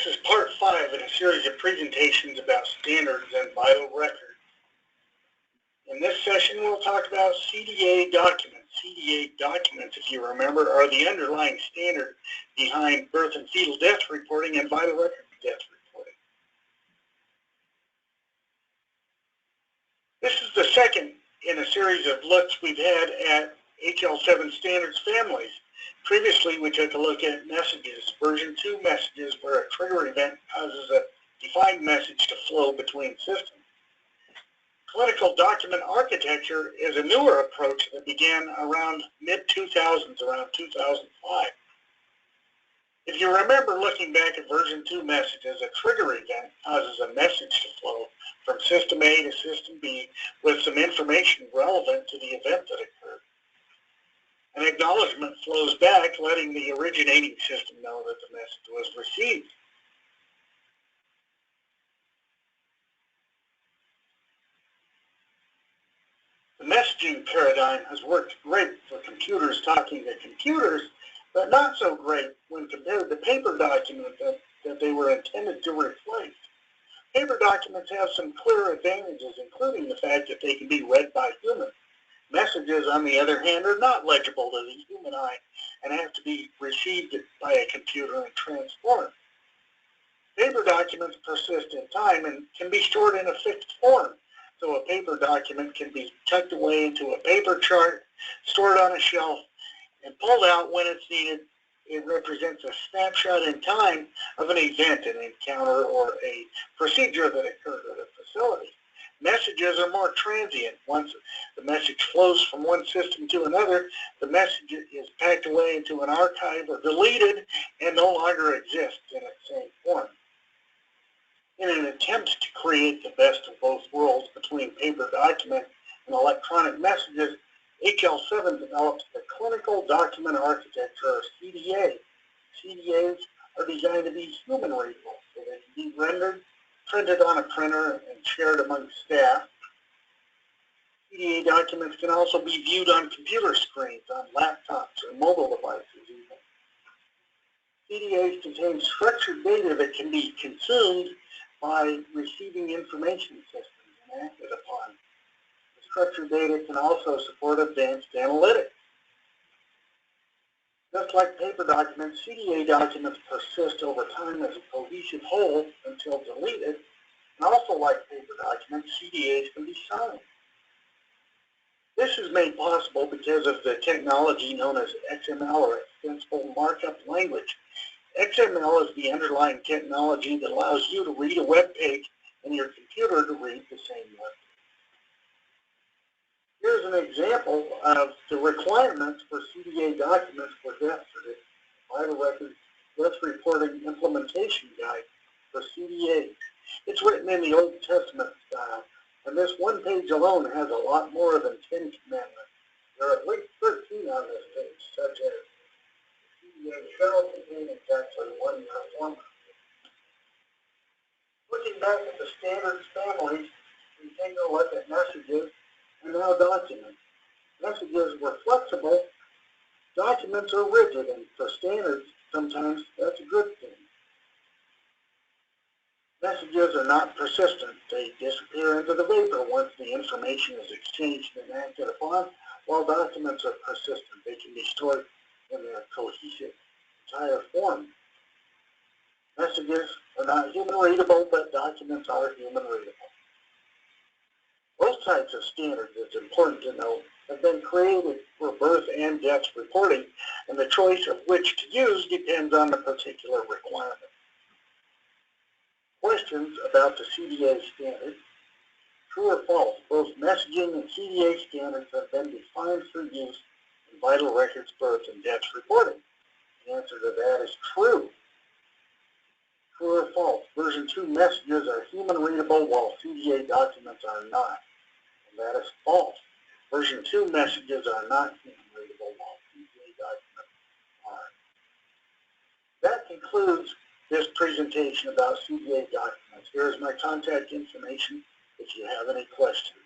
This is part 5 in a series of presentations about standards and vital records. In this session, we'll talk about CDA documents. CDA documents, if you remember, are the underlying standard behind birth and fetal death reporting and vital record death reporting. This is the second in a series of looks we've had at HL7 standards families. Previously, we took a look at messages, version 2 messages, where a trigger event causes a defined message to flow between systems. Clinical document architecture is a newer approach that began around mid-2000s, around 2005. If you remember looking back at version 2 messages, a trigger event causes a message to flow from system A to system B with some information relevant to the event that occurred. An acknowledgement flows back, letting the originating system know that the message was received. The messaging paradigm has worked great for computers talking to computers, but not so great when compared to paper documents that they were intended to replace. Paper documents have some clear advantages, including the fact that they can be read by humans. Messages, on the other hand, are not legible to the human eye and have to be received by a computer and transformed. Paper documents persist in time and can be stored in a fixed form. So a paper document can be tucked away into a paper chart, stored on a shelf, and pulled out when it's needed. It represents a snapshot in time of an event, an encounter, or a procedure that occurred at a facility. Messages are more transient. Once the message flows from one system to another, the message is packed away into an archive or deleted and no longer exists in its same form. In an attempt to create the best of both worlds between paper document and electronic messages, HL7 developed the Clinical Document Architecture, or CDA. CDAs are designed to be human readable, so they can be rendered, printed on a printer, and shared among staff. CDA documents can also be viewed on computer screens, on laptops, or mobile devices even. CDAs contain structured data that can be consumed by receiving information systems and acted upon. The structured data can also support advanced analytics. Just like paper documents, CDA documents persist over time as a cohesive whole until deleted, and also like paper documents, CDAs can be signed. This is made possible because of the technology known as XML, or Extensible Markup Language. XML is the underlying technology that allows you to read a web page and your computer to read the same web page. Here's an example of the requirements for CDA documents for death certificates, vital records, death reporting implementation guide for CDAs. It's written in the Old Testament style, and this one page alone has a lot more than 10 commandments. There are at least 13 on this page, such as CDA shall contain exactly 1 format. Looking back at the standards families, we take a look at messages and now documents. Messages were flexible, documents are rigid, and for standards, sometimes that's a good thing. Messages are not persistent. They disappear into the vapor once the information is exchanged and acted upon, while documents are persistent. They can be stored in their cohesive entire form. Messages are not human readable, but documents are human readable. Both types of standards, it's important to note, have been created for birth and death reporting, and the choice of which to use depends on the particular requirement. Questions about the CDA standard: true or false? Both messaging and CDA standards have been defined for use in vital records, birth, and death reporting. The answer to that is true. True or false? Version 2 messages are human readable while CDA documents are not. And that is false. Version 2 messages are not human readable while CDA documents are. That concludes this presentation about CDA documents. Here is my contact information if you have any questions.